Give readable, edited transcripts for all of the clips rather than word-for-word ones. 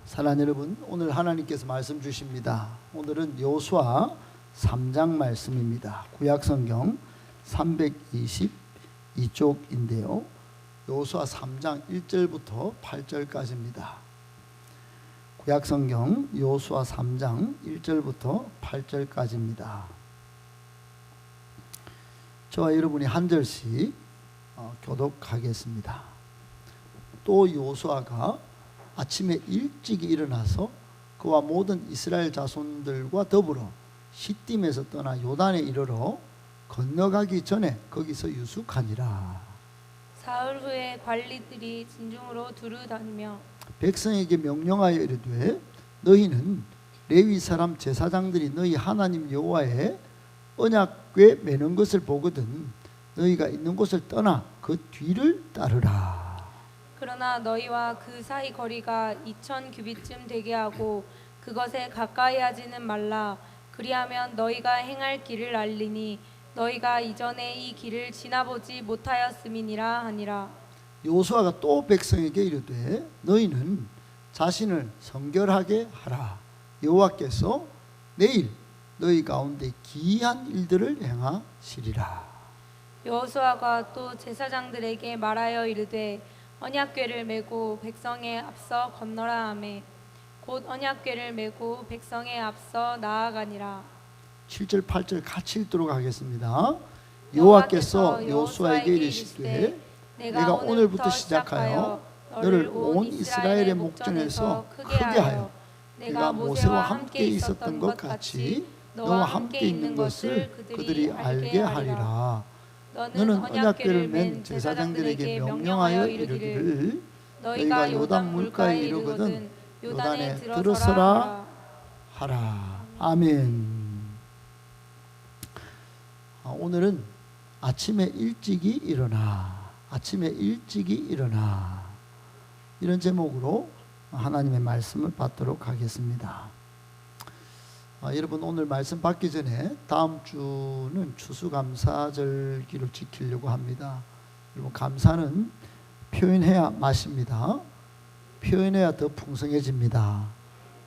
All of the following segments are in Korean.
사랑하는 여러분, 오늘 하나님께서 말씀 주십니다. 오늘은 여호수아 3장 말씀입니다. 구약성경 322쪽인데요. 여호수아 3장 1절부터 8절까지입니다. 구약성경 여호수아 3장 1절부터 8절까지입니다. 저와 여러분이 한 절씩 교독하겠습니다. 또 여호수아가 아침에 일찍 일어나서 그와 모든 이스라엘 자손들과 더불어 시딤에서 떠나 요단에 이르러 건너가기 전에 거기서 유숙하니라. 사흘 후에 관리들이 진중으로 두루 다니며 백성에게 명령하여 이르되 너희는 레위 사람 제사장들이 너희 하나님 여호와의 언약궤 매는 것을 보거든 너희가 있는 곳을 떠나 그 뒤를 따르라. 그러나 너희와 그 사이 거리가 2000 규빗쯤 되게 하고 그것에 가까이 하지는 말라. 그리하면 너희가 행할 길을 알리니 너희가 이전에 이 길을 지나보지 못하였음이니라 하니라. 여호수아가 또 백성에게 이르되 너희는 자신을 성결하게 하라. 여호와께서 내일 너희 가운데 기이한 일들을 행하시리라. 여호수아가 또 제사장들에게 말하여 이르되 언약궤를 메고 백성에 앞서 건너라 하매 곧 언약궤를 메고 백성에 앞서 나아가니라. 7절 8절 같이 읽도록 하겠습니다. 여호와께서 여호수아에게 이르시되 내가 오늘부터 시작하여 너를 온 이스라엘의 목전에서 크게 하여 내가 모세와 함께 있었던 것 같이 너와 함께 있는 것을 그들이 알게 하리라. 너는 언약궤를 맨 제사장들에게 명령하여 이르기를 너희가 요단 물가에 이르거든 요단에 들어서라 하라. 아멘. 오늘은 아침에 일찍이 일어나, 아침에 일찍이 일어나, 이런 제목으로 하나님의 말씀을 받도록 하겠습니다. 여러분, 오늘 말씀 받기 전에 다음 주는 추수감사절기를 지키려고 합니다. 여러분, 감사는 표현해야 맛입니다. 표현해야 더 풍성해집니다.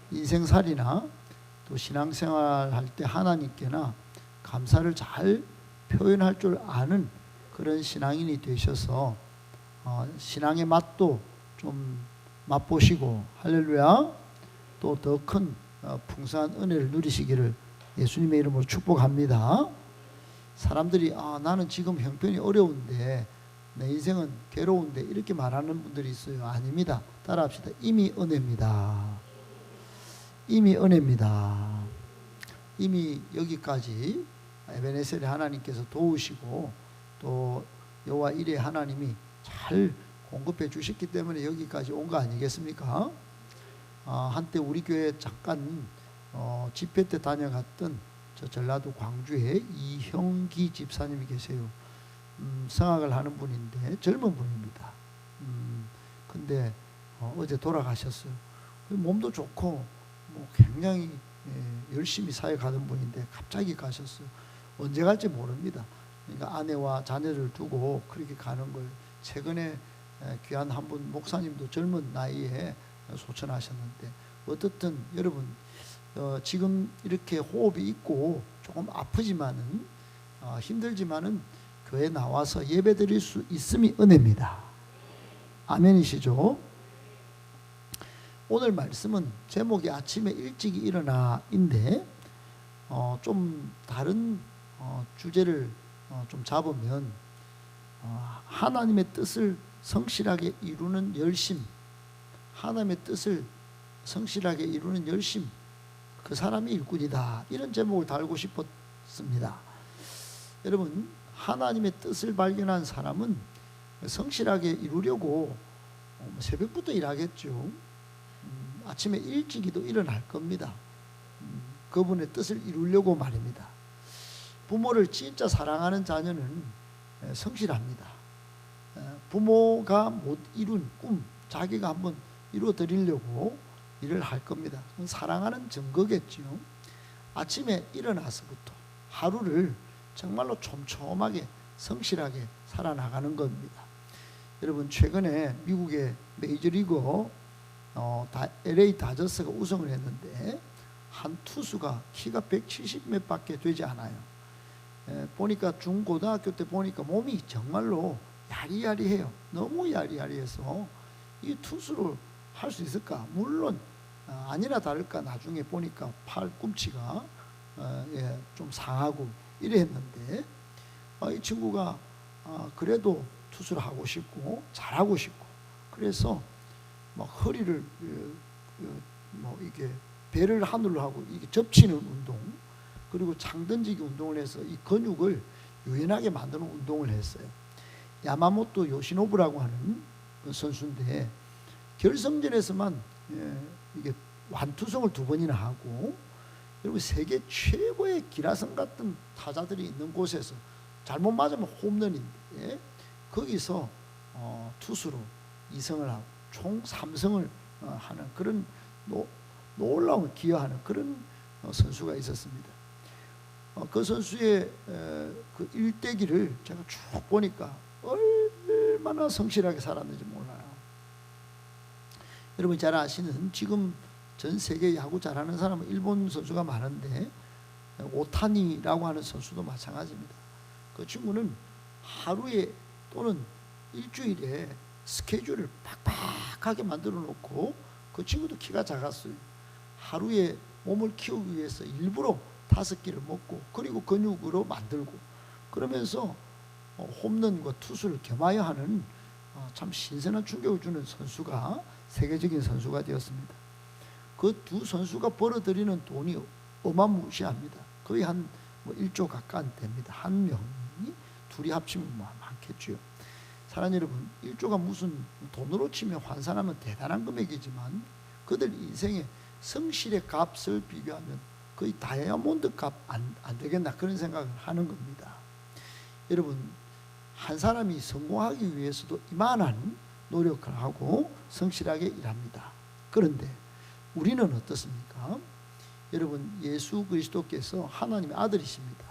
인생살이나 또 신앙생활 할 때 하나님께나 감사를 잘 표현할 줄 아는 그런 신앙인이 되셔서 신앙의 맛도 좀 맛보시고, 할렐루야, 또 더 큰 풍성한 은혜를 누리시기를 예수님의 이름으로 축복합니다. 사람들이 나는 지금 형편이 어려운데 내 인생은 괴로운데 이렇게 말하는 분들이 있어요. 아닙니다. 따라합시다. 이미 은혜입니다. 이미 은혜입니다. 이미 여기까지 에베네셀의 하나님께서 도우시고 또 여호와 일의 하나님이 잘 공급해 주셨기 때문에 여기까지 온 거 아니겠습니까? 한때 우리 교회 잠깐 집회 때 다녀갔던 저 전라도 광주에 이형기 집사님이 계세요. 성악을 하는 분인데 젊은 분입니다. 근데 어제 돌아가셨어요. 몸도 좋고 뭐 굉장히 열심히 사역하던 분인데 갑자기 가셨어요. 언제 갈지 모릅니다. 그러니까 아내와 자녀를 두고 그렇게 가는 걸 최근에 귀한 한 분 목사님도 젊은 나이에 소천하셨는데, 어떻든 여러분 지금 이렇게 호흡이 있고 조금 아프지만은 힘들지만은 교회 나와서 예배 드릴 수 있음이 은혜입니다. 아멘이시죠? 오늘 말씀은 제목이 아침에 일찍 일어나인데 좀 다른 주제를 좀 잡으면 하나님의 뜻을 성실하게 이루는 열심, 하나님의 뜻을 성실하게 이루는 열심, 그 사람이 일꾼이다, 이런 제목을 달고 싶었습니다. 여러분, 하나님의 뜻을 발견한 사람은 성실하게 이루려고 새벽부터 일하겠죠. 아침에 일찍이도 일어날 겁니다. 그분의 뜻을 이루려고 말입니다. 부모를 진짜 사랑하는 자녀는 성실합니다. 부모가 못 이룬 꿈 자기가 한번 이루어 드리려고 일을 할 겁니다. 그건 사랑하는 증거겠죠. 아침에 일어나서부터 하루를 정말로 촘촘하게 성실하게 살아나가는 겁니다. 여러분, 최근에 미국의 메이저리거 LA 다저스가 우승을 했는데 한 투수가 키가 170 몇 밖에 되지 않아요. 보니까 중고등학교 때 보니까 몸이 정말로 야리야리해요. 너무 야리야리해서 이 투수를 할 수 있을까? 물론 아니나 다를까 나중에 보니까 팔꿈치가 좀 상하고 이랬는데 이 친구가 그래도 투수를 하고 싶고 잘하고 싶고 그래서 막 허리를 뭐 이게 배를 하늘로 하고 이게 접치는 운동 그리고 창 던지기 운동을 해서 이 근육을 유연하게 만드는 운동을 했어요. 야마모토 요시노부라고 하는 선수인데 결승전에서만 이게 완투승을 2번이나 하고 그리고 세계 최고의 기라성 같은 타자들이 있는 곳에서 잘못 맞으면 홈런인데 거기서 투수로 2승을 하고 총 3승을 하는 그런 놀라운 기여하는 그런 선수가 있었습니다. 그 선수의 그 일대기를 제가 쭉 보니까 얼마나 성실하게 살았는지 몰라요. 여러분 잘 아시는 지금 전 세계 야구 잘하는 사람은 일본 선수가 많은데 오타니라고 하는 선수도 마찬가지입니다. 그 친구는 하루에 또는 일주일에 스케줄을 팍팍하게 만들어 놓고 그 친구도 키가 작았어요. 하루에 몸을 키우기 위해서 일부러 5끼를 먹고 그리고 근육으로 만들고 그러면서 홈런과 투수를 겸하여 하는 참 신선한 충격을 주는 선수가 세계적인 선수가 되었습니다. 그 두 선수가 벌어들이는 돈이 어마무시합니다. 거의 한 1조 가까이 됩니다. 한 명이 둘이 합치면 많겠죠. 사랑 여러분, 1조가 무슨 돈으로 치면 환산하면 대단한 금액이지만 그들 인생의 성실의 값을 비교하면 거의 다이아몬드 값 안 되겠나 그런 생각을 하는 겁니다. 여러분 한 사람이 성공하기 위해서도 이만한 노력을 하고 성실하게 일합니다. 그런데 우리는 어떻습니까? 여러분 예수 그리스도께서 하나님의 아들이십니다.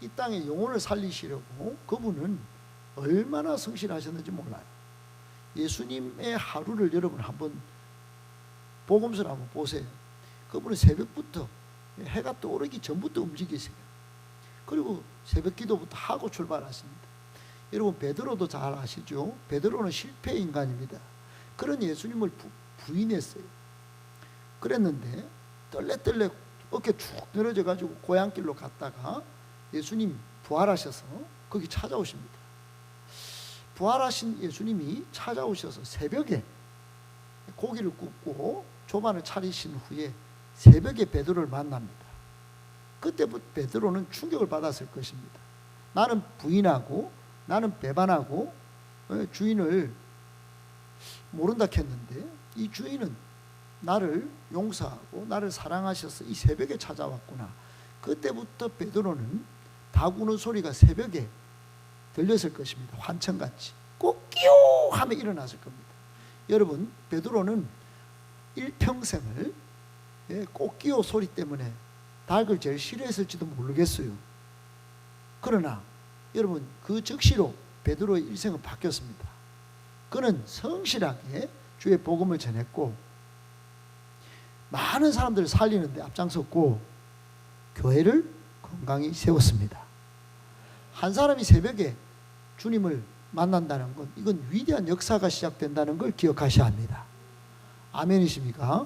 이 땅에 영혼을 살리시려고 그분은 얼마나 성실하셨는지 몰라요. 예수님의 하루를 여러분 한번 복음서를 한번 보세요. 그분은 새벽부터 해가 떠오르기 전부터 움직이세요. 그리고 새벽 기도부터 하고 출발하십니다. 여러분 베드로도 잘 아시죠? 베드로는 실패 인간입니다. 그런 예수님을 부인했어요. 그랬는데 떨레떨레 어깨 쭉 늘어져 가지고 고향길로 갔다가 예수님 부활하셔서 거기 찾아오십니다. 부활하신 예수님이 찾아오셔서 새벽에 고기를 굽고 조반을 차리신 후에 새벽에 베드로를 만납니다. 그때부터 베드로는 충격을 받았을 것입니다. 나는 부인하고 나는 배반하고 주인을 모른다 했는데 이 주인은 나를 용서하고 나를 사랑하셔서 이 새벽에 찾아왔구나. 그때부터 베드로는 닭 우는 소리가 새벽에 들렸을 것입니다. 환청같이 꼬끼요 하며 일어났을 겁니다. 여러분 베드로는 일평생을 꼬끼요 소리 때문에 닭을 제일 싫어했을지도 모르겠어요. 그러나 여러분 그 즉시로 베드로의 일생은 바뀌었습니다. 그는 성실하게 주의 복음을 전했고 많은 사람들을 살리는데 앞장섰고 교회를 건강히 세웠습니다. 한 사람이 새벽에 주님을 만난다는 건 이건 위대한 역사가 시작된다는 걸 기억하셔야 합니다. 아멘이십니까?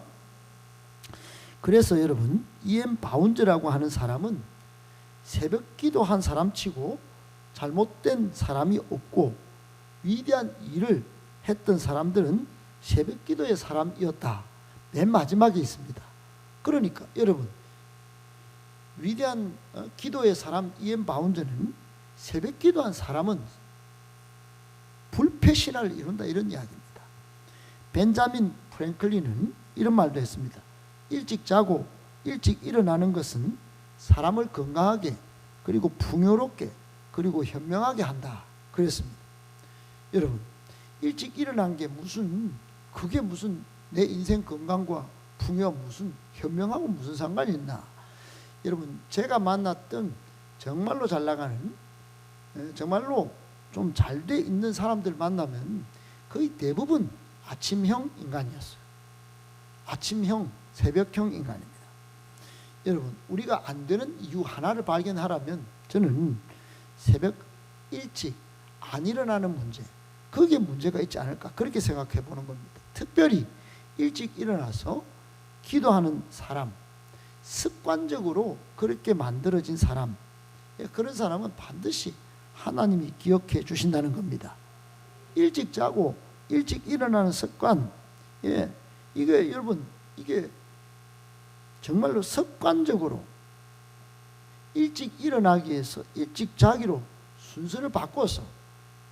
그래서 여러분 이엠 바운즈라고 하는 사람은 새벽 기도한 사람치고 잘못된 사람이 없고 위대한 일을 했던 사람들은 새벽 기도의 사람이었다. 맨 마지막에 있습니다. 그러니까 여러분 위대한 기도의 사람 이엠 바운즈는 새벽 기도한 사람은 불패신화를 이룬다 이런 이야기입니다. 벤자민 프랭클린은 이런 말도 했습니다. 일찍 자고 일찍 일어나는 것은 사람을 건강하게 그리고 풍요롭게 그리고 현명하게 한다 그랬습니다. 여러분 일찍 일어난 게 그게 무슨 내 인생 건강과 풍요 무슨 현명하고 무슨 상관이 있나. 여러분 제가 만났던 정말로 잘 나가는 정말로 좀 잘 돼 있는 사람들 만나면 거의 대부분 아침형 인간이었어요. 아침형, 새벽형 인간입니다. 여러분, 우리가 안 되는 이유 하나를 발견하라면 저는 새벽 일찍 안 일어나는 문제, 거기에 문제가 있지 않을까 그렇게 생각해 보는 겁니다. 특별히 일찍 일어나서 기도하는 사람, 습관적으로 그렇게 만들어진 사람, 그런 사람은 반드시 하나님이 기억해 주신다는 겁니다. 일찍 자고 일찍 일어나는 습관, 이게 여러분, 이게 정말로 습관적으로 일찍 일어나기 위해서 일찍 자기로 순서를 바꿔서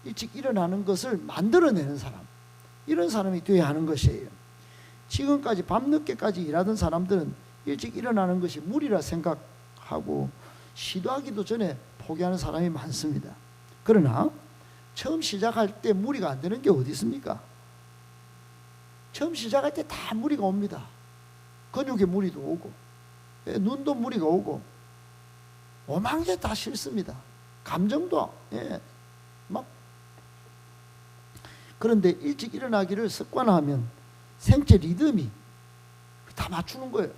일찍 일어나는 것을 만들어내는 사람, 이런 사람이 되어야 하는 것이에요. 지금까지 밤늦게까지 일하던 사람들은 일찍 일어나는 것이 무리라 생각하고 시도하기도 전에 포기하는 사람이 많습니다. 그러나 처음 시작할 때 무리가 안 되는 게 어디 있습니까? 처음 시작할 때 다 무리가 옵니다. 근육에 무리도 오고, 눈도 무리가 오고, 오만 게 다 싫습니다. 감정도, 막. 그런데 일찍 일어나기를 습관화하면 생체 리듬이 다 맞추는 거예요.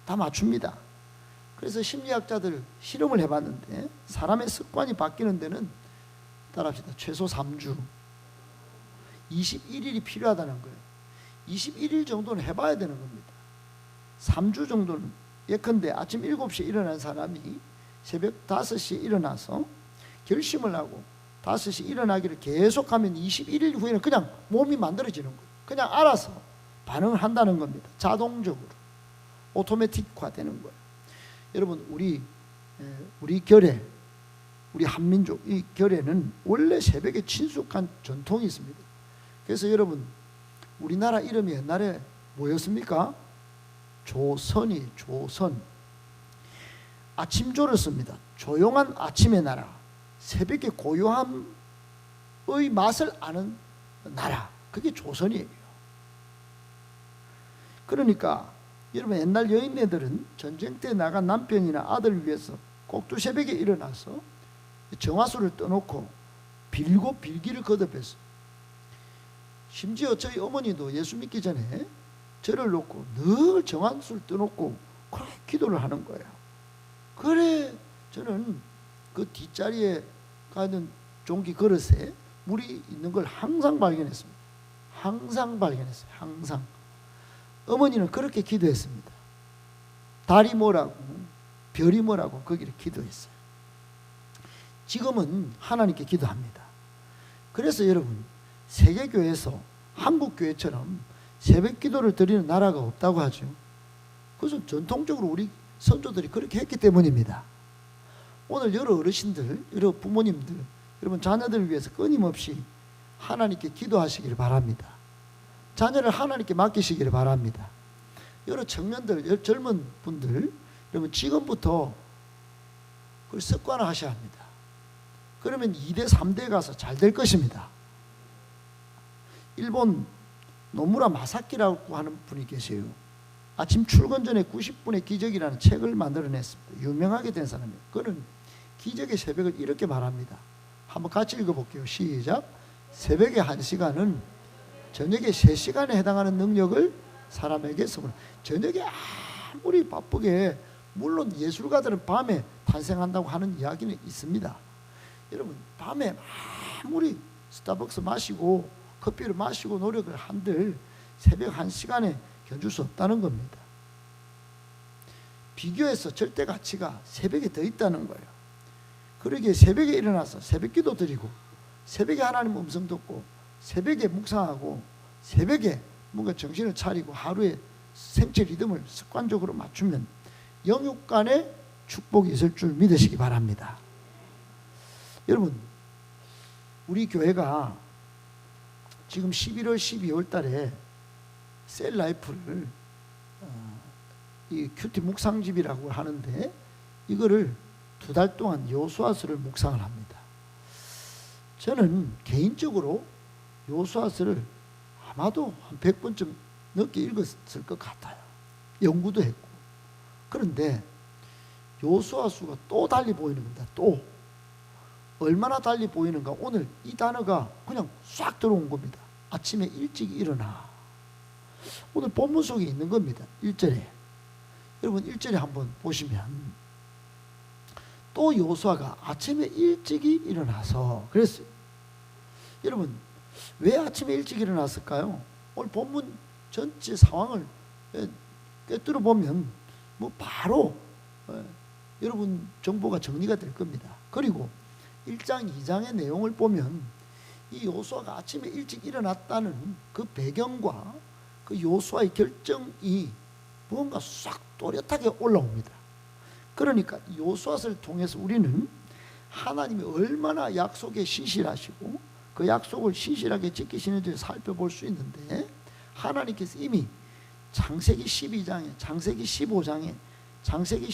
다 맞춥니다. 그래서 심리학자들 실험을 해봤는데 사람의 습관이 바뀌는 데는 따라합시다. 최소 3주, 21일이 필요하다는 거예요. 21일 정도는 해봐야 되는 겁니다. 3주 정도는, 예컨대 아침 7시에 일어난 사람이 새벽 5시에 일어나서 결심을 하고 5시 일어나기를 계속하면 21일 후에는 그냥 몸이 만들어지는 거예요. 그냥 알아서 반응을 한다는 겁니다. 자동적으로 오토매틱화 되는 거예요. 여러분, 우리 결에, 우리 한민족 이 결에는 원래 새벽에 친숙한 전통이 있습니다. 그래서 여러분, 우리나라 이름이 옛날에 뭐였습니까? 조선이, 조선. 아침조를 씁니다. 조용한 아침의 나라, 새벽의 고요함의 맛을 아는 나라, 그게 조선이에요. 그러니까 여러분, 옛날 여인네들은 전쟁 때 나간 남편이나 아들을 위해서 꼭두 새벽에 일어나서 정화수를 떠놓고 빌고 빌기를 거듭했어. 심지어 저희 어머니도 예수 믿기 전에 절을 놓고 늘 정화수를 떠놓고 그렇게 기도를 하는 거예요. 그래 저는 그 뒷자리에 가는 종기 그릇에 물이 있는 걸 항상 발견했습니다. 항상 발견했어요. 항상. 어머니는 그렇게 기도했습니다. 달이 뭐라고, 별이 뭐라고 거기를 기도했어요. 지금은 하나님께 기도합니다. 그래서 여러분, 세계교회에서 한국교회처럼 새벽 기도를 드리는 나라가 없다고 하죠. 그것은 전통적으로 우리 선조들이 그렇게 했기 때문입니다. 오늘 여러 어르신들, 여러 부모님들, 여러분 자녀들을 위해서 끊임없이 하나님께 기도하시기를 바랍니다. 자녀를 하나님께 맡기시기를 바랍니다. 여러 청년들, 젊은 분들, 여러분 지금부터 그걸 습관화하셔야 합니다. 그러면 2대, 3대 가서 잘 될 것입니다. 일본 노무라 마사키라고 하는 분이 계세요. 아침 출근 전에 90분의 기적이라는 책을 만들어냈습니다. 유명하게 된 사람이에요. 그는 기적의 새벽을 이렇게 말합니다. 한번 같이 읽어볼게요. 시작. 새벽의 1시간은 저녁에 3시간에 해당하는 능력을 사람에게 선물. 저녁에 아무리 바쁘게, 물론 예술가들은 밤에 탄생한다고 하는 이야기는 있습니다. 여러분, 밤에 아무리 스타벅스 마시고 커피를 마시고 노력을 한들 새벽 1시간에 견줄 수 없다는 겁니다. 비교해서 절대 가치가 새벽에 더 있다는 거예요. 그러기에 새벽에 일어나서 새벽 기도 드리고, 새벽에 하나님 음성 듣고, 새벽에 묵상하고, 새벽에 뭔가 정신을 차리고 하루의 생체 리듬을 습관적으로 맞추면 영육 간의 축복이 있을 줄 믿으시기 바랍니다. 여러분, 우리 교회가 지금 11월, 12월 달에 셀라이프를 이 큐티 묵상집이라고 하는데, 이거를 2달 동안 여호수아서를 묵상을 합니다. 저는 개인적으로 여호수아서를 아마도 한 100번쯤 넘게 읽었을 것 같아요. 연구도 했고. 그런데 여호수아서가 또 달리 보이는 겁니다. 또 얼마나 달리 보이는가. 오늘 이 단어가 그냥 싹 들어온 겁니다. 아침에 일찍 일어나. 오늘 본문 속에 있는 겁니다. 1절에. 여러분 1절에 한번 보시면 또 여호수아가 아침에 일찍이 일어나서 그랬어요. 여러분 왜 아침에 일찍 일어났을까요? 오늘 본문 전체 상황을 꿰뚫어 보면 뭐 바로 여러분 정보가 정리가 될 겁니다. 그리고 1장 2장의 내용을 보면 이 여호수아가 아침에 일찍 일어났다는 그 배경과 그 여호수아의 결정이 뭔가 싹 또렷하게 올라옵니다. 그러니까 여호수아를 통해서 우리는 하나님이 얼마나 약속에 신실하시고 그 약속을 신실하게 지키시는지를 살펴볼 수 있는데, 하나님께서 이미 창세기 12장에, 창세기 15장에, 창세기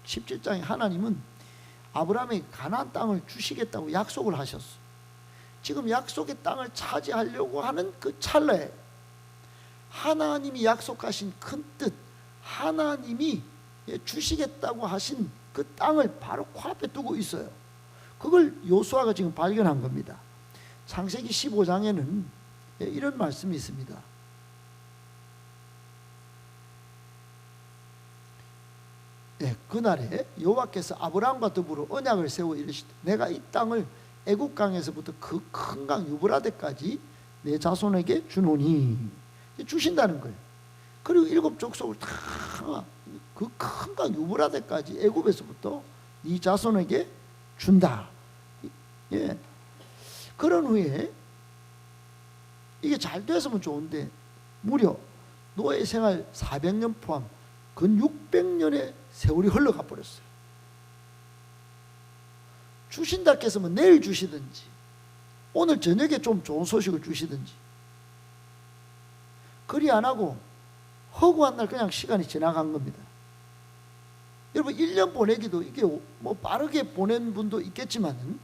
17장에 하나님은 아브라함에게 가나안 땅을 주시겠다고 약속을 하셨어요. 지금 약속의 땅을 차지하려고 하는 그 찰나에 하나님이 약속하신 큰 뜻, 하나님이 주시겠다고 하신 그 땅을 바로 코앞에 두고 있어요. 그걸 여호수아가 지금 발견한 겁니다. 창세기 15장에는 이런 말씀이 있습니다. 그날에 여호와께서 아브라함과 더불어 언약을 세워 이르시되 내가 이 땅을 애굽 강에서부터 그 큰 강 유브라데까지 내 자손에게 주노니, 주신다는 거예요. 그리고 7 족속을 다 그 큰 강 유브라데까지 애굽에서부터 네 자손에게 준다. 그런 후에 이게 잘 됐으면 좋은데 무려 노예 생활 400년 포함 근 600년의 세월이 흘러가 버렸어요. 주신다 했으면 내일 주시든지 오늘 저녁에 좀 좋은 소식을 주시든지, 그리 안 하고 허구한 날 그냥 시간이 지나간 겁니다. 여러분 1년 보내기도 이게 뭐 빠르게 보낸 분도 있겠지만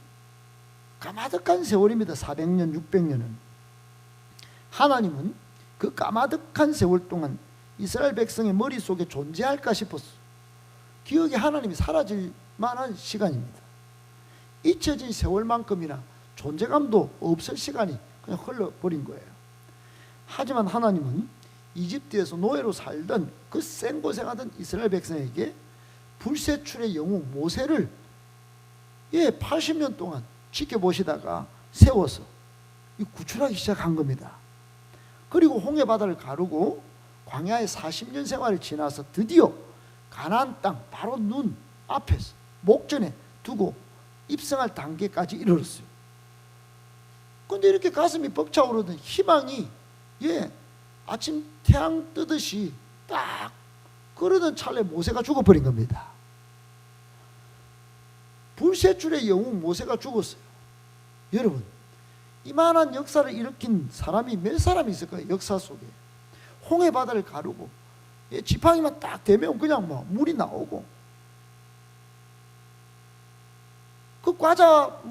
까마득한 세월입니다. 400년 600년은. 하나님은 그 까마득한 세월 동안 이스라엘 백성의 머릿속에 존재할까 싶었어. 기억이 하나님이 사라질 만한 시간입니다. 잊혀진 세월만큼이나 존재감도 없을 시간이 그냥 흘러버린 거예요. 하지만 하나님은 이집트에서 노예로 살던 그 생고생하던 이스라엘 백성에게 불세출의 영웅 모세를 80년 동안 지켜보시다가 세워서 구출하기 시작한 겁니다. 그리고 홍해바다를 가르고 광야의 40년 생활을 지나서 드디어 가나안 땅 바로 눈 앞에서 목전에 두고 입성할 단계까지 이르렀어요. 그런데 이렇게 가슴이 벅차오르던 희망이 아침 태양 뜨듯이 딱 그러던 찰나에 모세가 죽어버린 겁니다. 불세출의 영웅 모세가 죽었어요. 여러분 이만한 역사를 일으킨 사람이 몇 사람이 있을까요? 역사 속에 홍해바다를 가르고 지팡이만 딱 대면 그냥 막 물이 나오고, 그 과자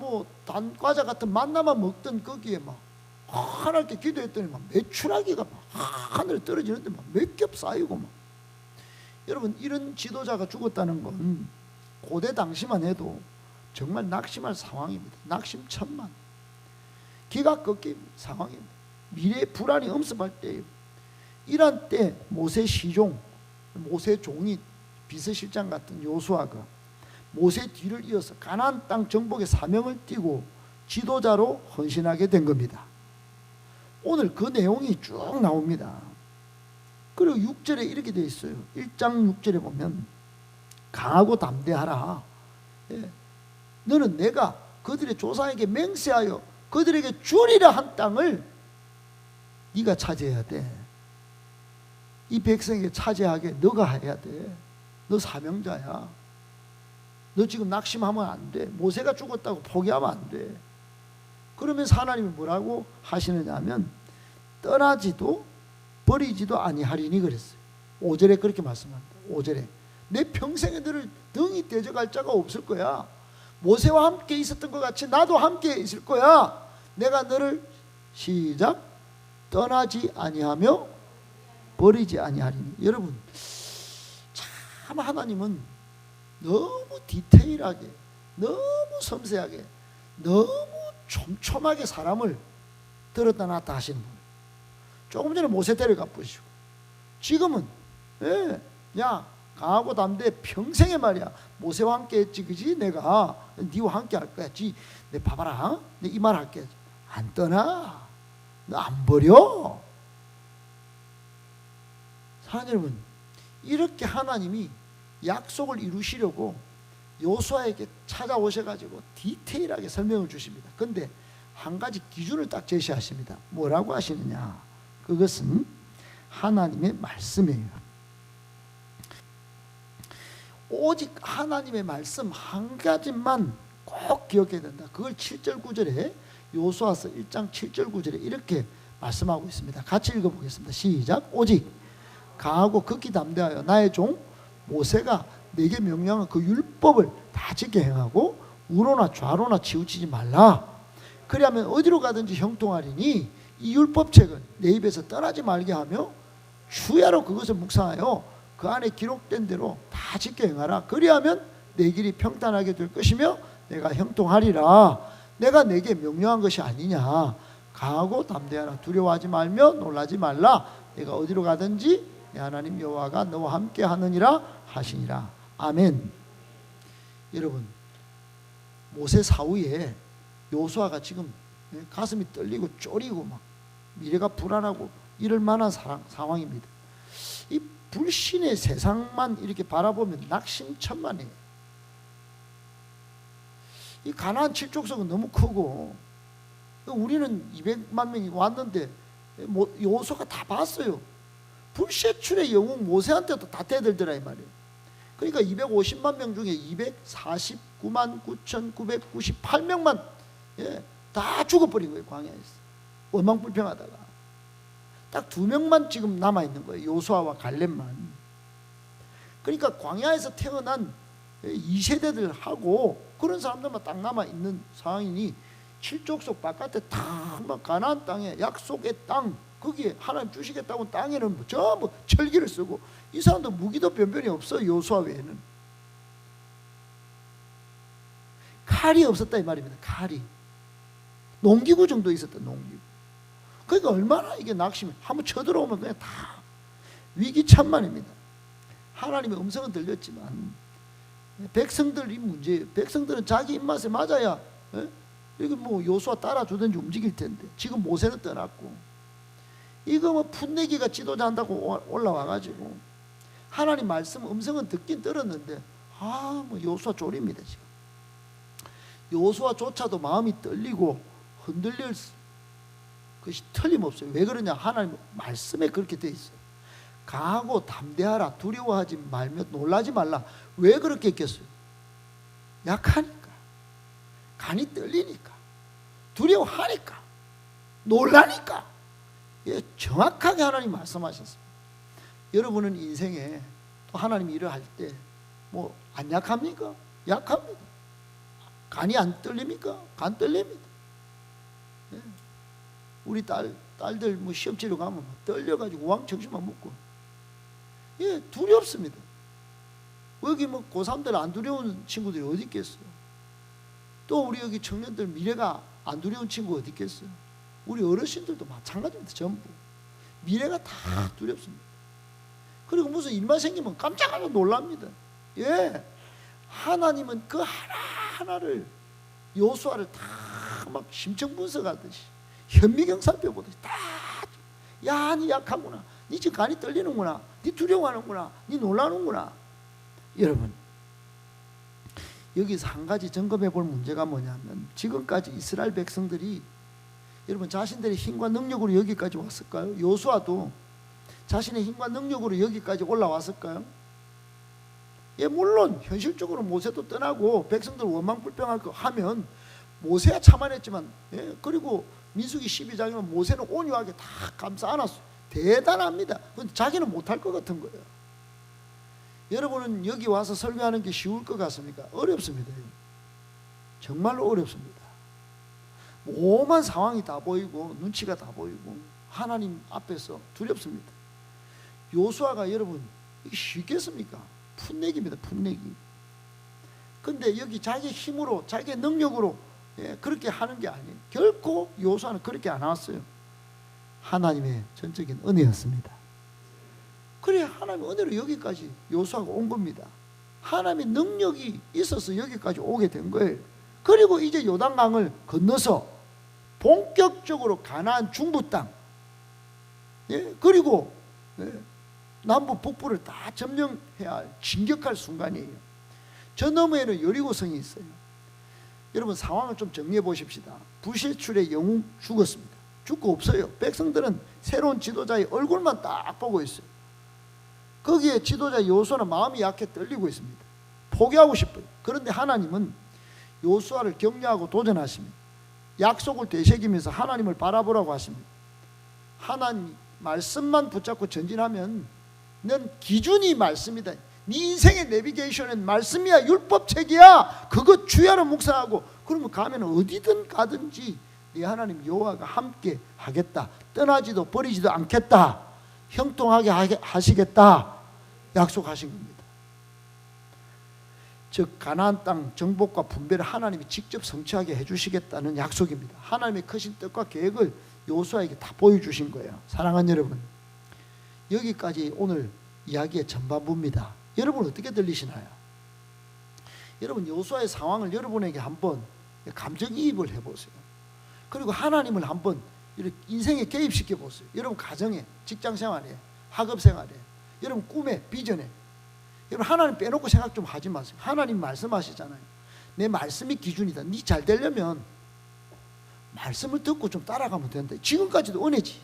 단 과자 같은 만나만 먹던 거기에 막 하나님께 기도했더니 막 메추라기가 막 하늘에 떨어지는데 막 몇 겹 쌓이고 막. 여러분 이런 지도자가 죽었다는 건 고대 당시만 해도 정말 낙심할 상황입니다. 낙심천만, 기가 꺾인 상황입니다. 미래의 불안이 엄습할 때예요. 이런 때 모세 시종, 모세 종이 비서실장 같은 여호수아가 모세 뒤를 이어서 가나안 땅 정복의 사명을 띠고 지도자로 헌신하게 된 겁니다. 오늘 그 내용이 쭉 나옵니다. 그리고 6절에 이렇게 되어 있어요. 1장 6절에 보면 강하고 담대하라. 너는 내가 그들의 조상에게 맹세하여 그들에게 주리라 한 땅을 네가 차지해야 돼. 이 백성에게 차지하게 너가 해야 돼. 너 사명자야. 너 지금 낙심하면 안 돼. 모세가 죽었다고 포기하면 안 돼. 그러면서 하나님이 뭐라고 하시느냐 하면 떠나지도 버리지도 아니하리니 그랬어요. 5절에 그렇게 말씀합니다. 5절에 내 평생에 너를 등이 떼져갈 자가 없을 거야. 모세와 함께 있었던 것 같이 나도 함께 있을 거야. 내가 너를 시작 떠나지 아니하며 버리지 아니하리니. 여러분 참 하나님은 너무 디테일하게, 너무 섬세하게, 너무 촘촘하게 사람을 들었다 놨다 하시는 분이에요. 조금 전에 모세 데려가 보시고 지금은 야 강하고 담대 평생에 말이야 모세와 함께 했지 그지? 내가 니와 함께 할 거야. 내 봐봐라 내 이 말 할게. 안 떠나. 너 안 버려. 사랑하는 여러분, 이렇게 하나님이 약속을 이루시려고 요수아에게 찾아오셔가지고 디테일하게 설명을 주십니다. 그런데 한 가지 기준을 딱 제시하십니다. 뭐라고 하시느냐? 그것은 하나님의 말씀이에요. 오직 하나님의 말씀 한 가지만 꼭 기억해야 된다. 그걸 7절 9절에 요수아서 1장 7절 9절에 이렇게 말씀하고 있습니다. 같이 읽어보겠습니다. 시작. 오직 강하고 극히 담대하여 나의 종 모세가 내게 명령한 그 율법을 다 지켜 행하고 우로나 좌로나 치우치지 말라. 그리하면 어디로 가든지 형통하리니 이 율법책은 내 입에서 떠나지 말게 하며 주야로 그것을 묵상하여 그 안에 기록된 대로 다 지켜 행하라. 그리하면 내 길이 평탄하게 될 것이며 내가 형통하리라. 내가 내게 명령한 것이 아니냐. 강하고 담대하라. 두려워하지 말며 놀라지 말라. 내가 어디로 가든지 내 하나님 여호와가 너와 함께 하느니라 하시니라. 아멘. 여러분, 모세 사후에 요수아가 지금 가슴이 떨리고 쫄이고 막 미래가 불안하고 이럴 만한 상황입니다. 이 불신의 세상만 이렇게 바라보면 낙심천만해요. 이 가나안 칠족속은 너무 크고 우리는 200만 명이 왔는데 요수아가 다 봤어요. 불세출의 영웅 모세한테도 다 대들더라 이 말이에요. 그러니까 250만 명 중에 249만 9,998명만 다 죽어버린 거예요. 광야에서 원망불평하다가 딱 2명만 지금 남아있는 거예요. 요수아와 갈렙만. 그러니까 광야에서 태어난 2세대들하고 그런 사람들만 딱 남아있는 상황이니 칠족속 바깥에 딱 가나안 땅에 약속의 땅 거기에 하나님 주시겠다고 땅에는 전부 철기를 쓰고 이 사람도 무기도 변변이 없어. 요수아 외에는 칼이 없었다 이 말입니다. 칼이 농기구 정도 있었다. 농기구. 그러니까 얼마나 이게 낙심이 한번 쳐들어오면 그냥 다 위기천만입니다. 하나님의 음성은 들렸지만 백성들이 문제예요. 백성들은 자기 입맛에 맞아야 여기 뭐 요수아 따라주든지 움직일 텐데 지금 모세는 떠났고 이거 뭐 풋내기가 지도자 한다고 올라와가지고 하나님 말씀 음성은 듣긴 들었는데 뭐 요수아 쫄입니다. 지금 요수아조차도 마음이 떨리고 흔들릴 것이 틀림없어요. 왜 그러냐? 하나님 말씀에 그렇게 돼 있어요. 강하고 담대하라. 두려워하지 말며 놀라지 말라. 왜 그렇게 했겠어요? 약하니까, 간이 떨리니까, 두려워하니까, 놀라니까. 정확하게 하나님 말씀하셨습니다. 여러분은 인생에 또 하나님이 일을 할 때 뭐 안 약합니까? 약합니다. 간이 안 떨립니까? 간 떨립니다. 우리 딸들 뭐 시험 치러 가면 떨려가지고 왕 정신만 먹고 두렵습니다. 여기 뭐 고3들 안 두려운 친구들이 어디 있겠어요? 또 우리 여기 청년들 미래가 안 두려운 친구 어디 있겠어요? 우리 어르신들도 마찬가지입니다. 전부 미래가 다 두렵습니다. 그리고 무슨 일만 생기면 깜짝하고 놀랍니다. 하나님은 그 하나하나를 요수아를 다 막 심층 분석하듯이 현미경 살펴보듯이 다 야, 니 약하구나. 니 지금 간이 떨리는구나. 니 두려워하는구나. 니 놀라는구나. 여러분, 여기서 한 가지 점검해 볼 문제가 뭐냐면 지금까지 이스라엘 백성들이 여러분 자신들의 힘과 능력으로 여기까지 왔을까요? 요수아도 자신의 힘과 능력으로 여기까지 올라왔을까요? 물론 현실적으로 모세도 떠나고 백성들 원망불평할 거 하면 모세야 참아냈지만 그리고 민수기 12장이면 모세는 온유하게 다 감싸 안았어요. 대단합니다. 근데 자기는 못할 것 같은 거예요. 여러분은 여기 와서 설교하는 게 쉬울 것 같습니까? 어렵습니다. 정말로 어렵습니다. 오만 상황이 다 보이고 눈치가 다 보이고 하나님 앞에서 두렵습니다. 요수아가 여러분 이게 쉽겠습니까? 풋내기입니다. 풋내기. 근데 여기 자기 힘으로 자기 능력으로 그렇게 하는 게 아니에요. 결코 요수아는 그렇게 안 왔어요. 하나님의 전적인 은혜였습니다. 그래 하나님의 은혜로 여기까지 요수아가 온 겁니다. 하나님의 능력이 있어서 여기까지 오게 된 거예요. 그리고 이제 요단강을 건너서 본격적으로 가나안 중부 땅, 예? 그리고 남부 북부를 다 점령해야 할 진격할 순간이에요. 저 너머에는 여리고성이 있어요. 여러분 상황을 좀 정리해 보십시다. 부실출의 영웅 죽었습니다. 죽고 없어요. 백성들은 새로운 지도자의 얼굴만 딱 보고 있어요. 거기에 지도자 여호수아는 마음이 약해 떨리고 있습니다. 포기하고 싶어요. 그런데 하나님은 여호수아를 격려하고 도전하십니다. 약속을 되새기면서 하나님을 바라보라고 하십니다. 하나님 말씀만 붙잡고 전진하면 넌 기준이 말씀이다. 네 인생의 내비게이션은 말씀이야. 율법책이야. 그거 주야로 묵상하고 그러면 가면 어디든 가든지 네 하나님 여호와가 함께 하겠다. 떠나지도 버리지도 않겠다. 형통하게 하시겠다. 약속하신 겁니다. 즉 가나안 땅 정복과 분배를 하나님이 직접 성취하게 해주시겠다는 약속입니다. 하나님의 크신 뜻과 계획을 여호수아에게 다 보여주신 거예요. 사랑하는 여러분, 여기까지 오늘 이야기의 전반부입니다. 여러분 어떻게 들리시나요? 여러분 여호수아의 상황을 여러분에게 한번 감정이입을 해보세요. 그리고 하나님을 한번 이렇게 인생에 개입시켜 보세요. 여러분 가정에, 직장생활에, 학업생활에, 여러분 꿈에, 비전에. 여러분 하나님 빼놓고 생각 좀 하지 마세요. 하나님 말씀하시잖아요. 내 말씀이 기준이다. 네 잘 되려면 말씀을 듣고 좀 따라가면 된다. 지금까지도 은혜지.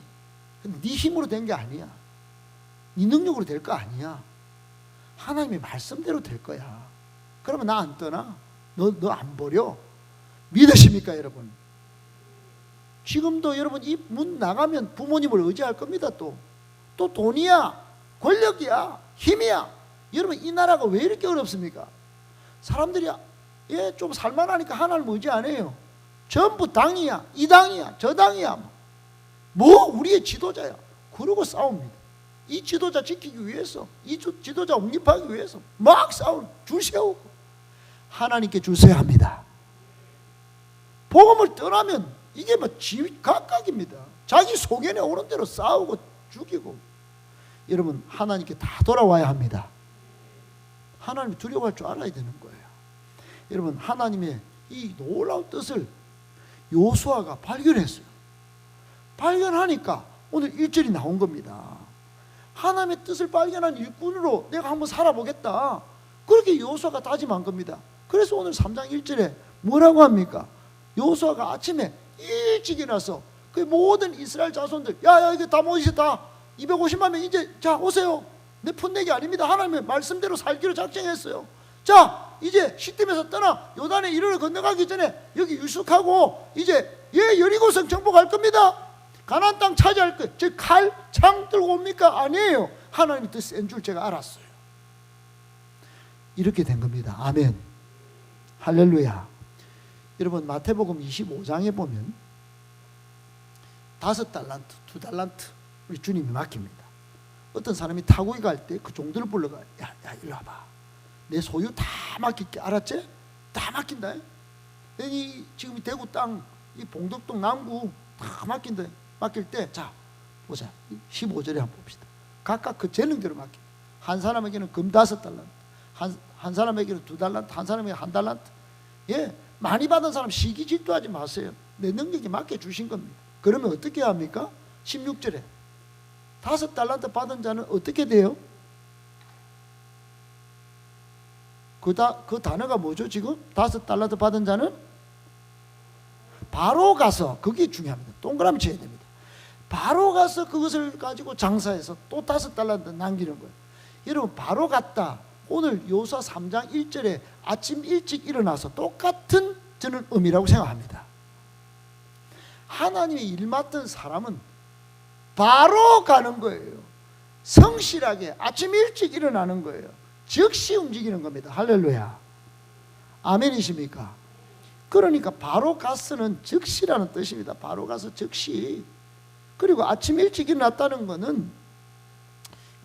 근데 네 힘으로 된 게 아니야. 네 능력으로 될 거 아니야. 하나님의 말씀대로 될 거야. 그러면 나 안 떠나? 너 안 버려? 믿으십니까 여러분? 지금도 여러분 이 문 나가면 부모님을 의지할 겁니다. 또 돈이야, 권력이야, 힘이야. 여러분 이 나라가 왜 이렇게 어렵습니까? 사람들이 좀 살만하니까 하나님 의지 안 해요. 전부 당이야, 이 당이야, 저 당이야. 뭐 우리의 지도자야. 그러고 싸웁니다. 이 지도자 지키기 위해서, 이 지도자 옹립하기 위해서 막 싸우는, 줄 세우고 하나님께 줄 서야 합니다. 복음을 떠나면 이게 뭐 지각각입니다. 자기 소견에 오는 대로 싸우고 죽이고. 여러분 하나님께 다 돌아와야 합니다. 하나님 두려워할 줄 알아야 되는 거예요. 여러분 하나님의 이 놀라운 뜻을 여호수아가 발견했어요. 발견하니까 오늘 1절이 나온 겁니다. 하나님의 뜻을 발견한 일꾼으로 내가 한번 살아보겠다. 그렇게 여호수아가 다짐한 겁니다. 그래서 오늘 3장 1절에 뭐라고 합니까? 여호수아가 아침에 일찍 일어나서 그 모든 이스라엘 자손들, 야 이거 다 모이셨다. 250만 명 이제 자 오세요. 내 풋내기 아닙니다. 하나님의 말씀대로 살기로 작정했어요. 자 이제 시팀에서 떠나 요단의 이르러 건너가기 전에 여기 유숙하고 이제 여리고성 정복할 겁니다. 가나안 땅 차지할 것, 즉 칼, 창 들고 옵니까? 아니에요. 하나님의 뜻이 센 줄 제가 알았어요. 이렇게 된 겁니다. 아멘. 할렐루야. 여러분 마태복음 25장에 보면 5달란트, 2달란트 우리 주님이 맡깁니다. 어떤 사람이 타국에 갈 때 그 종들을 불러가, 야 일로 와봐. 내 소유 다 맡길게. 알았지? 다 맡긴다. 여기 지금 대구 땅, 이 봉덕동 남구 다 맡긴다. 맡길 때, 자 보자. 15절에 한번 봅시다. 각각 그 재능대로 맡긴다. 한 사람에게는 금 5달란트, 한 사람에게는 2달란트, 한 사람에게 1달란트. 많이 받은 사람 시기 질투하지 마세요. 내 능력에 맡겨 주신 겁니다. 그러면 어떻게 합니까? 16절에 5달란트 받은 자는 어떻게 돼요? 그 단어가 뭐죠 지금? 5달란트 받은 자는 바로 가서, 그게 중요합니다. 동그라미 쳐야 됩니다. 바로 가서 그것을 가지고 장사해서 또 5달란트 남기는 거예요. 여러분 바로 갔다. 오늘 여호수아 3장 1절에 아침 일찍 일어나서 똑같은 저는 의미라고 생각합니다. 하나님의 일 맡은 사람은 바로 가는 거예요. 성실하게 아침 일찍 일어나는 거예요. 즉시 움직이는 겁니다. 할렐루야. 아멘이십니까? 그러니까 바로 가서는 즉시라는 뜻입니다. 바로 가서 즉시. 그리고 아침 일찍 일어났다는 것은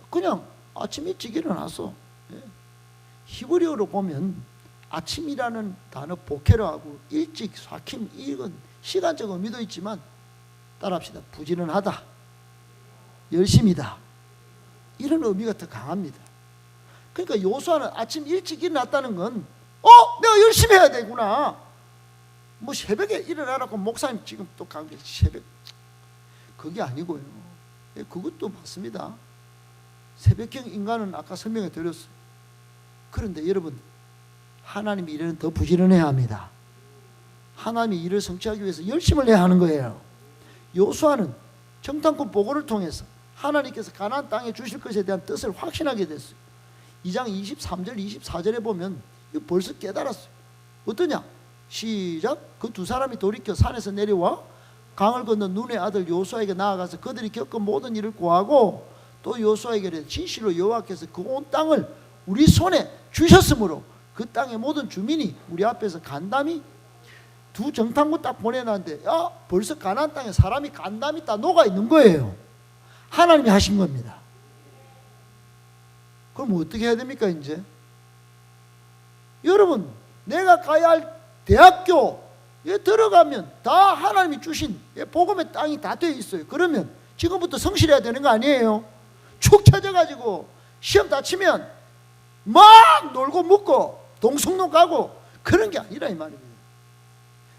그냥 아침 일찍 일어나서, 히브리어로 보면 아침이라는 단어 보케로하고 일찍, 사킴, 이건 시간적 의미도 있지만 따라합시다. 부지런하다, 열심이다, 이런 의미가 더 강합니다. 그러니까 요수아는 아침 일찍 일어났다는 건 내가 열심히 해야 되구나. 뭐 새벽에 일어나라고 목사님 지금 또 강조 새벽, 그게 아니고요. 그것도 맞습니다. 새벽형 인간은 아까 설명해 드렸어요. 그런데 여러분, 하나님이 일에는 더 부지런해야 합니다. 하나님이 일을 성취하기 위해서 열심을 내야 하는 거예요. 요수아는 정탐꾼 보고를 통해서 하나님께서 가나안 땅에 주실 것에 대한 뜻을 확신하게 됐어요. 2장 23절 24절에 보면 이거 벌써 깨달았어요. 어떠냐? 시작. 그 두 사람이 돌이켜 산에서 내려와 강을 건너 눈의 아들 요수아에게 나아가서 그들이 겪은 모든 일을 고하고 또 요수아에게 이르되 진실로 여호와께서 그 온 땅을 우리 손에 주셨으므로 그 땅의 모든 주민이 우리 앞에서 간담이, 두 정탐꾼 딱 보내놨는데 벌써 가나안 땅에 사람이 간담이 다 녹아 있는 거예요. 하나님이 하신 겁니다. 그럼 어떻게 해야 됩니까? 이제 여러분, 내가 가야 할 대학교에 들어가면 다 하나님이 주신 복음의 땅이 다 되어 있어요. 그러면 지금부터 성실해야 되는 거 아니에요? 축 처져가지고 시험 다 치면 막 놀고 먹고 동성로 가고 그런 게 아니라 이 말입니다.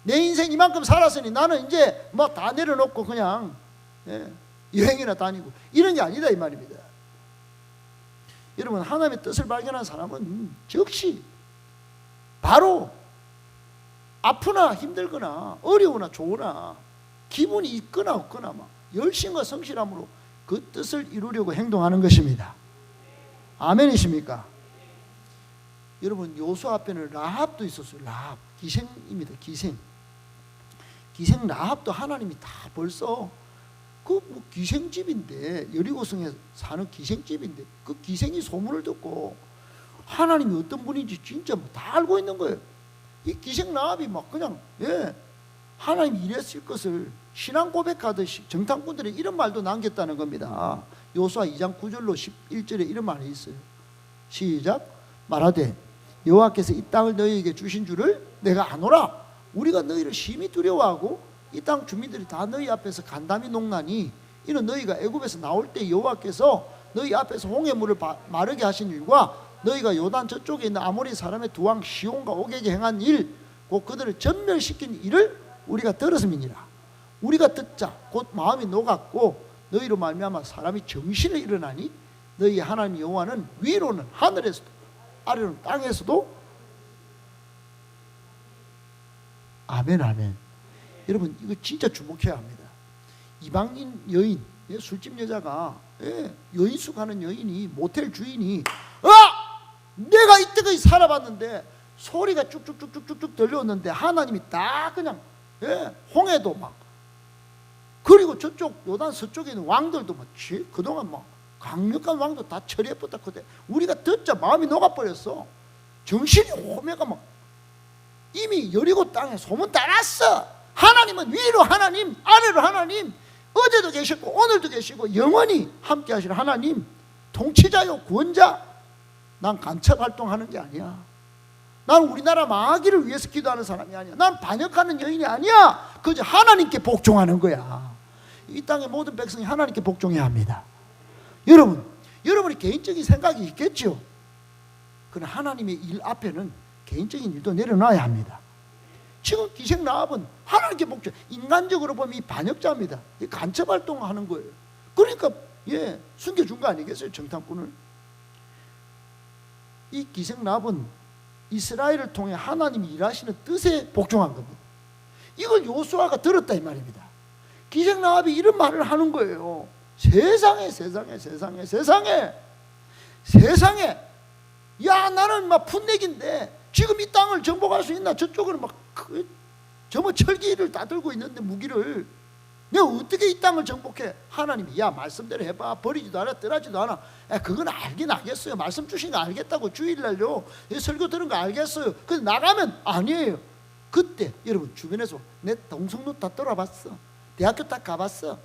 내 인생 이만큼 살았으니 나는 이제 뭐 다 내려놓고 그냥 여행이나 다니고 이런 게 아니다 이 말입니다. 여러분, 하나님의 뜻을 발견한 사람은 즉시 바로 아프나 힘들거나 어려우나 좋으나 기분이 있거나 없거나 막 열심과 성실함으로 그 뜻을 이루려고 행동하는 것입니다. 아멘이십니까? 여러분, 요수아 앞에는 라합도 있었어요. 라합, 기생입니다. 기생 라합도 하나님이 다 벌써 그 뭐 기생집인데, 여리고성에 사는 기생집인데 그 기생이 소문을 듣고 하나님이 어떤 분인지 진짜 다 알고 있는 거예요. 이 기생 라합이 막 그냥 하나님이 이랬을 것을 신앙 고백하듯이 정탐꾼들이 이런 말도 남겼다는 겁니다. 요수아 2장 9절로 11절에 이런 말이 있어요. 시작. 말하되 여호와께서 이 땅을 너희에게 주신 줄을 내가 아노라. 우리가 너희를 심히 두려워하고 이 땅 주민들이 다 너희 앞에서 간담이 녹나니 이는 너희가 애굽에서 나올 때 여호와께서 너희 앞에서 홍해물을 마르게 하신 일과 너희가 요단 저쪽에 있는 아모리 사람의 두 왕 시온과 옥에게 행한 일, 곧 그들을 전멸시킨 일을 우리가 들었음이니라. 우리가 듣자 곧 마음이 녹았고 너희로 말미암아 사람이 정신을 일어나니 너희 하나님 여호와는 위로는 하늘에서도 아래로는 땅에서도. 아멘 아멘. 여러분, 이거 진짜 주목해야 합니다. 이방인 여인, 술집 여자가 여인수 가는 여인이, 모텔 주인이 내가 이때까지 살아봤는데 소리가 쭉쭉쭉쭉쭉 들려오는데 하나님이 다 그냥 홍해도 막, 그리고 저쪽 요단 서쪽에 있는 왕들도 막 그동안 막 강력한 왕도 다 처리해버렸다. 그때 우리가 듣자 마음이 녹아버렸어. 정신이 호매가 막 이미 여리고 땅에 소문 다 났어. 하나님은 위로 하나님, 아래로 하나님, 어제도 계셨고 오늘도 계시고 영원히 함께 하실 하나님, 통치자요 구원자. 난 간첩 활동하는 게 아니야. 난 우리나라 망하기를 위해서 기도하는 사람이 아니야. 난 반역하는 여인이 아니야. 그저 하나님께 복종하는 거야. 이 땅의 모든 백성이 하나님께 복종해야 합니다. 여러분이 개인적인 생각이 있겠죠. 그러나 하나님의 일 앞에는 개인적인 일도 내려놔야 합니다. 지금 기생 라합은 하나님께 복종, 인간적으로 보면 이 반역자입니다. 이 간첩 활동하는 거예요. 그러니까 숨겨준 거 아니겠어요, 정탐꾼을. 이 기생 라합은 이스라엘을 통해 하나님이 일하시는 뜻에 복종한 겁니다. 이걸 요수아가 들었다 이 말입니다. 기생 라합이 이런 말을 하는 거예요. 세상에 야, 나는 막 풋내기인데 지금 이 땅을 정복할 수 있나? 저쪽으로 막 저 철기를 다 들고 있는데 무기를 내가 어떻게 이 땅을 정복해? 하나님이 야, 말씀대로 해봐. 버리지도 않아, 떠나지도 않아. 그건 알긴 알겠어요. 말씀 주신 거 알겠다고. 주일날요 설교 들은 거 알겠어요. 근데 나가면 아니에요. 그때 여러분 주변에서 내 동성로 다 돌아봤어. 대학교 다 가봤어.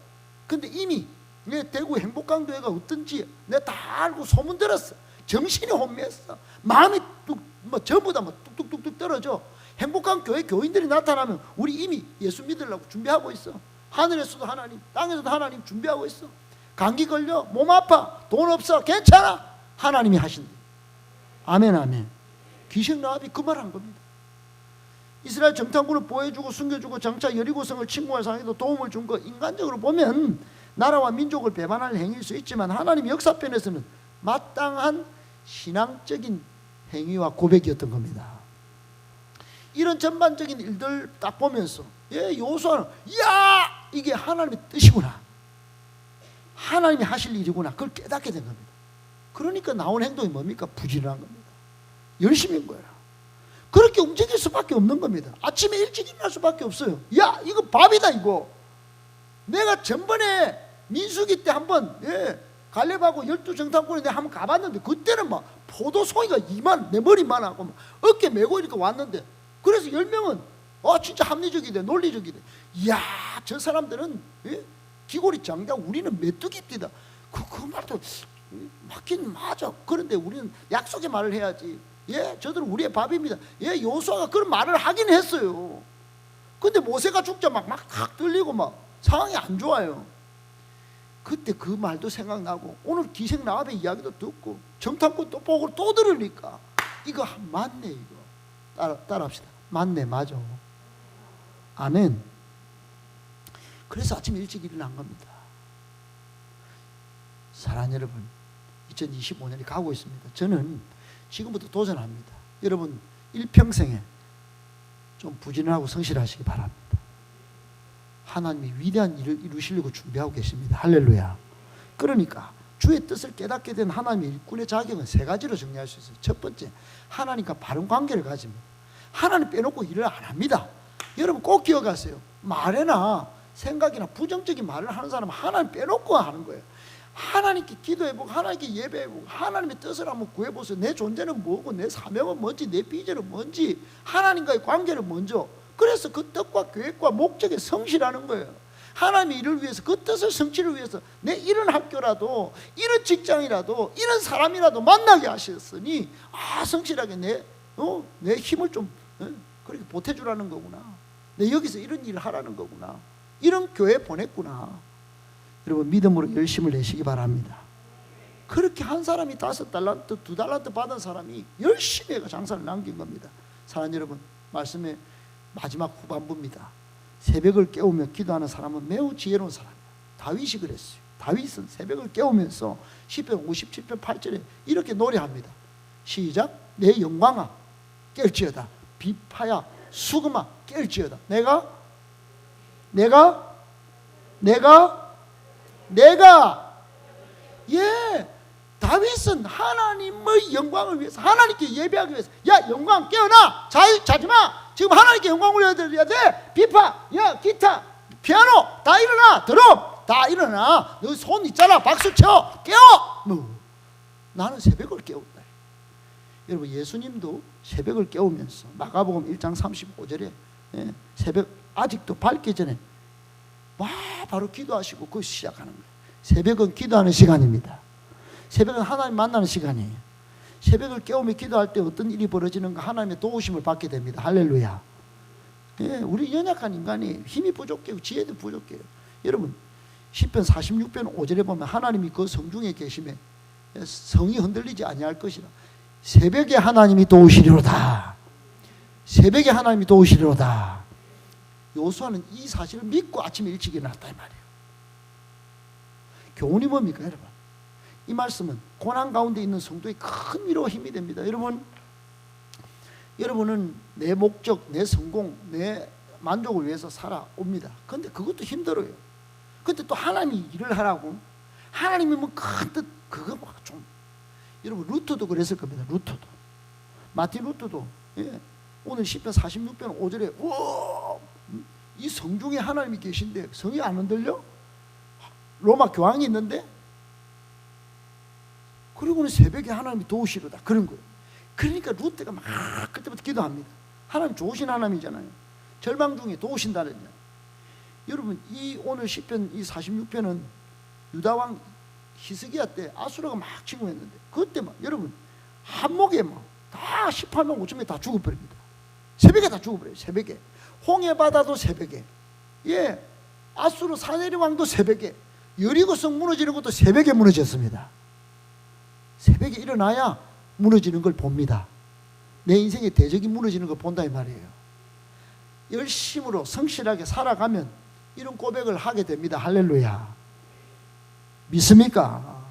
근데 이미 내 대구 행복강교회가 어떤지 내가 다 알고 소문 들었어. 정신이 혼미했어. 마음이 전부 다 뚝뚝뚝뚝 떨어져. 행복한 교회 교인들이 나타나면 우리 이미 예수 믿으려고 준비하고 있어. 하늘에서도 하나님, 땅에서도 하나님 준비하고 있어. 감기 걸려? 몸 아파? 돈 없어? 괜찮아? 하나님이 하신대. 아멘 아멘. 기생 라합이 그 말 한 겁니다. 이스라엘 정탐꾼을 보호해주고 숨겨주고 장차 여리고성을 침공할 상황에도 도움을 준 거, 인간적으로 보면 나라와 민족을 배반할 행위일 수 있지만 하나님 역사편에서는 마땅한 신앙적인 행위와 고백이었던 겁니다. 이런 전반적인 일들 딱 보면서 여호수아는 야, 이게 하나님의 뜻이구나, 하나님이 하실 일이구나, 그걸 깨닫게 된 겁니다. 그러니까 나온 행동이 뭡니까? 부지런한 겁니다. 열심인 거야. 그렇게 움직일 수밖에 없는 겁니다. 아침에 일찍 일어날 수밖에 없어요. 야, 이거 밥이다 이거. 내가 전번에 민수기 때 한번 갈렙하고 12정탐꾼에 내가 한번 가봤는데 그때는 막 포도송이가 내 머리만하고 막 어깨 메고 이렇게 왔는데, 그래서 10명은 진짜 합리적이네, 논리적이네. 이야, 저 사람들은 기골이 장다, 우리는 메뚜기입니다. 그 말도 맞긴 맞아. 그런데 우리는 약속의 말을 해야지. 저들은 우리의 밥입니다. 여호수아가 그런 말을 하긴 했어요. 근데 모세가 죽자 막 들리고 막 상황이 안 좋아요. 그때 그 말도 생각나고 오늘 기생 라합의 이야기도 듣고 정탐꾼 또 보고 또 들으니까 이거 맞네. 이거 따라합시다. 맞네, 맞아. 아멘. 그래서 아침 일찍 일어난 겁니다. 사랑하는 여러분, 2025년이 가고 있습니다. 저는 지금부터 도전합니다. 여러분 일평생에 좀 부지런하고 성실하시기 바랍니다. 하나님이 위대한 일을 이루시려고 준비하고 계십니다. 할렐루야. 그러니까 주의 뜻을 깨닫게 된 하나님의 일꾼의 자격은 3가지로 정리할 수 있어요. 첫 번째, 하나님과 바른 관계를 가집니다. 하나님 빼놓고 일을 안 합니다. 여러분 꼭 기억하세요. 말이나 생각이나 부정적인 말을 하는 사람은 하나님 빼놓고 하는 거예요. 하나님께 기도해보고 하나님께 예배해보고 하나님의 뜻을 한번 구해보세요. 내 존재는 뭐고 내 사명은 뭔지 내 비전은 뭔지 하나님과의 관계는 먼저, 그래서 그 뜻과 계획과 목적에 성실하는 거예요. 하나님의 일을 위해서, 그 뜻을 성취를 위해서 내 이런 학교라도 이런 직장이라도 이런 사람이라도 만나게 하셨으니 성실하게 내 힘을 좀 그렇게 보태주라는 거구나, 내 여기서 이런 일을 하라는 거구나, 이런 교회 보냈구나. 여러분 믿음으로 열심을 내시기 바랍니다. 그렇게 한 사람이 5달란트 2달란트 받은 사람이 열심히 해가 장사를 남긴 겁니다. 사랑하는 여러분, 말씀의 마지막 후반부입니다. 새벽을 깨우며 기도하는 사람은 매우 지혜로운 사람이에요. 다윗이 그랬어요. 다윗은 새벽을 깨우면서 시편 57편 8절에 이렇게 노래합니다. 시작. 내 영광아 깰지어다, 비파야 수금아 깰지어다. 내가 다윗은 하나님의 영광을 위해서, 하나님께 예배하기 위해서, 야 영광 깨어나, 자지마, 지금 하나님께 영광을 올려드려야 돼. 비파, 기타, 피아노 다 일어나, 드럼 다 일어나, 너 손 있잖아, 박수 쳐, 깨워. 나는 새벽을 깨운다. 여러분 예수님도 새벽을 깨우면서 마가복음 1장 35절에 새벽 아직도 밝기 전에 바로 기도하시고 그 시작하는 거예요. 새벽은 기도하는 시간입니다. 새벽은 하나님 만나는 시간이에요. 새벽을 깨우며 기도할 때 어떤 일이 벌어지는가? 하나님의 도우심을 받게 됩니다. 할렐루야. 우리 연약한 인간이 힘이 부족해요. 지혜도 부족해요. 여러분 시편 46편 5절에 보면 하나님이 그 성중에 계심에 성이 흔들리지 아니할 것이라. 새벽에 하나님이 도우시리로다. 새벽에 하나님이 도우시리로다. 여호수아는 이 사실을 믿고 아침에 일찍 일어났다 이 말이에요. 교훈이 뭡니까 여러분? 이 말씀은 고난 가운데 있는 성도의 큰 위로와 힘이 됩니다. 여러분은 내 목적, 내 성공, 내 만족을 위해서 살아옵니다. 그런데 그것도 힘들어요. 근데 또 하나님이 일을 하라고, 하나님이 뭐 큰 뜻, 그거 좀, 여러분 루터도 그랬을 겁니다. 마틴 루터도 오늘 시편 46편 5절에 이 성중에 하나님이 계신데 성이 안 흔들려? 로마 교황이 있는데? 그리고는 새벽에 하나님이 도우시로다 그런 거예요. 그러니까 루터가 막 그때부터 기도합니다. 하나님 좋으신 하나님이잖아요. 절망 중에 도우신다는 거예요. 여러분 이 오늘 시편 이 46편은 유다왕 히스기야 때 아수라가 막 침공했는데 그때 막 여러분 한목에 막 다 18만 5천 명 다 죽어버립니다. 새벽에 다 죽어버려요. 새벽에 홍해 바다도 새벽에, 아수르 사내리 왕도 새벽에, 여리고성 무너지는 것도 새벽에 무너졌습니다. 새벽에 일어나야 무너지는 걸 봅니다. 내 인생의 대적이 무너지는 걸 본다 이 말이에요. 열심으로 성실하게 살아가면 이런 고백을 하게 됩니다. 할렐루야. 믿습니까?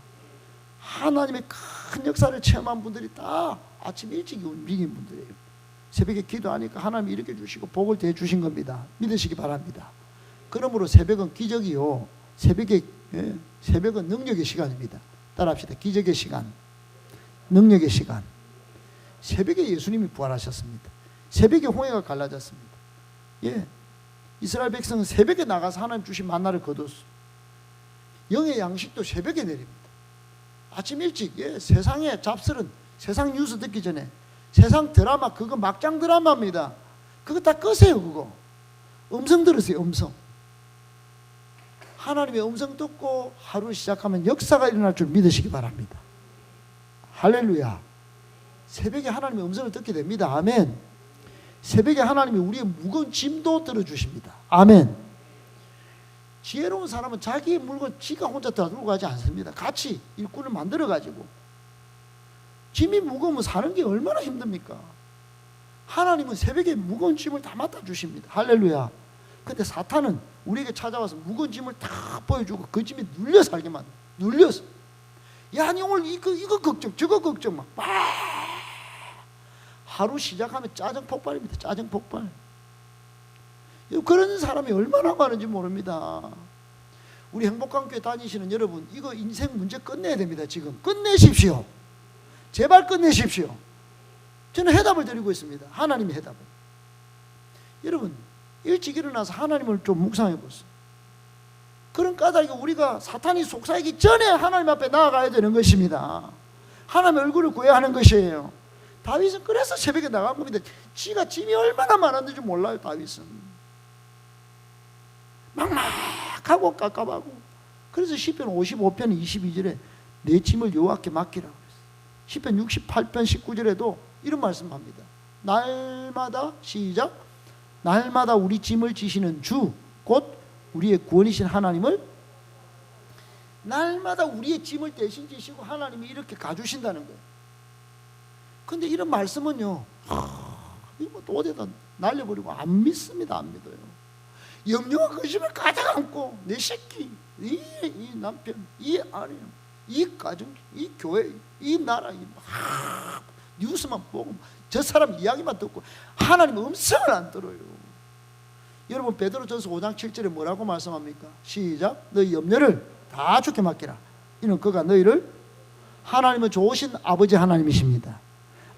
하나님의 큰 역사를 체험한 분들이 다 아침 일찍 움직인 분들이에요. 새벽에 기도하니까 하나님이 이렇게 주시고 복을 대주신 겁니다. 믿으시기 바랍니다. 그러므로 새벽은 기적이요. 새벽은 능력의 시간입니다. 따라합시다. 기적의 시간, 능력의 시간. 새벽에 예수님이 부활하셨습니다. 새벽에 홍해가 갈라졌습니다. 예, 이스라엘 백성은 새벽에 나가서 하나님 주신 만나를 거뒀어요. 영의 양식도 새벽에 내립니다. 아침 일찍. 예, 세상의 잡스런 세상 뉴스 듣기 전에 세상 드라마 그거 막장 드라마입니다. 그거 다 끄세요. 그거 음성 들으세요. 음성. 하나님의 음성 듣고 하루 시작하면 역사가 일어날 줄 믿으시기 바랍니다. 할렐루야. 새벽에 하나님의 음성을 듣게 됩니다. 아멘. 새벽에 하나님이 우리의 무거운 짐도 들어주십니다. 아멘. 지혜로운 사람은 자기의 물건 지가 혼자 다 들고 가지 않습니다. 같이 일꾼을 만들어가지고. 짐이 무거우면 사는 게 얼마나 힘듭니까? 하나님은 새벽에 무거운 짐을 다 맡아주십니다. 할렐루야. 근데 사탄은 우리에게 찾아와서 무거운 짐을 다 보여주고 그 짐이 눌려 살게 만들어. 눌려서. 야, 니 오늘 이거 걱정 저거 걱정 막 하루 시작하면 짜증 폭발입니다. 짜증 폭발. 그런 사람이 얼마나 많은지 모릅니다. 우리 행복한교회 다니시는 여러분, 이거 인생 문제 끝내야 됩니다. 지금 끝내십시오. 제발 끝내십시오. 저는 해답을 드리고 있습니다. 하나님의 해답을. 여러분, 일찍 일어나서 하나님을 좀 묵상해 보세요. 그런 까닭에 우리가 사탄이 속삭이기 전에 하나님 앞에 나아가야 되는 것입니다. 하나님의 얼굴을 구해야 하는 것이에요. 다윗은 그래서 새벽에 나간 겁니다. 지가 짐이 얼마나 많았는지 몰라요. 다윗은 막막하고 깝깝하고. 그래서 시편 55편 22절에 내 짐을 여호와께 맡기라고 그랬어요. 시편 68편 19절에도 이런 말씀합니다. 날마다 시작. 날마다 우리 짐을 지시는 주 곧 우리의 구원이신 하나님을 날마다 우리의 짐을 대신 지시고 하나님이 이렇게 가주신다는 거예요. 근데 이런 말씀은요, 이거 뭐 또 어디다 날려버리고 안 믿습니다. 안 믿어요. 염려와 근심을 가득 안고 내 새끼, 이 남편, 이 아내, 이 가정, 이 교회, 이 나라, 뉴스만 보고 저 사람 이야기만 듣고 하나님 음성을 안 들어요. 여러분, 베드로전서 5장 7절에 뭐라고 말씀합니까? 시작. 너희 염려를 다 주께 맡기라. 이는 그가 너희를, 하나님은 좋으신 아버지 하나님이십니다.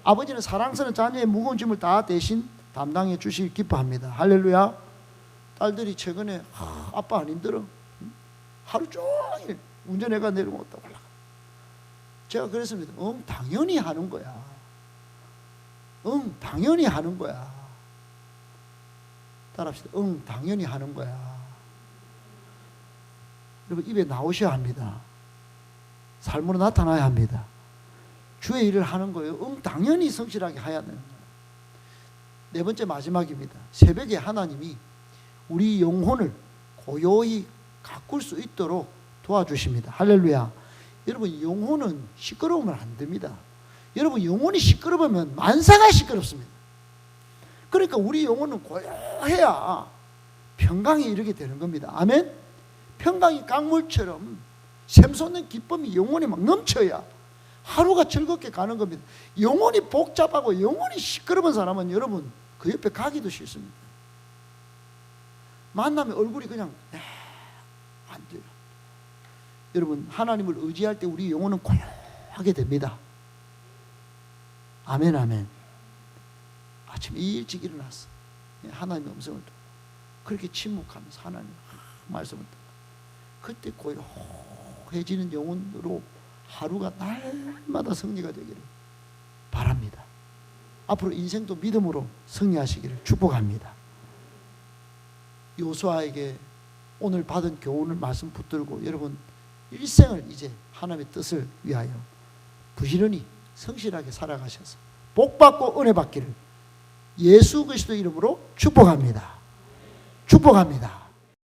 아버지는 사랑스러운 자녀의 무거운 짐을 다 대신 담당해 주시길 기뻐합니다. 할렐루야. 딸들이 최근에 아빠 안 힘들어? 하루 종일 운전해가 내려오다 올라가. 제가 그랬습니다. 당연히 하는 거야. 당연히 하는 거야. 따라합시다. 당연히 하는 거야. 여러분, 입에 나오셔야 합니다. 삶으로 나타나야 합니다. 주의 일을 하는 거예요. 당연히 성실하게 해야 되는 거예요. 네 번째 마지막입니다. 새벽에 하나님이 우리 영혼을 고요히 가꿀 수 있도록 도와주십니다. 할렐루야. 여러분, 영혼은 시끄러우면 안 됩니다. 여러분, 영혼이 시끄러우면 만사가 시끄럽습니다. 그러니까 우리 영혼은 고요해야 평강에 이르게 되는 겁니다. 아멘. 평강이 강물처럼 샘솟는 기쁨이 영혼이 막 넘쳐야 하루가 즐겁게 가는 겁니다. 영혼이 복잡하고 영혼이 시끄러운 사람은 여러분 그 옆에 가기도 싫습니다. 만나면 얼굴이 그냥 안 돼요. 여러분, 하나님을 의지할 때 우리 영혼은 고요하게 됩니다. 아멘, 아멘. 아침 일찍 일어났어. 하나님의 음성을 듣고 그렇게 침묵하면서 하나님 말씀을 듣고 그때 고요해지는 영혼으로 하루가 날마다 승리가 되기를 바랍니다. 앞으로 인생도 믿음으로 승리하시기를 축복합니다. 요수아에게 오늘 받은 교훈을 말씀 붙들고 여러분 일생을 이제 하나님의 뜻을 위하여 부지런히 성실하게 살아가셔서 복받고 은혜 받기를 예수 그리스도 이름으로 축복합니다. 축복합니다.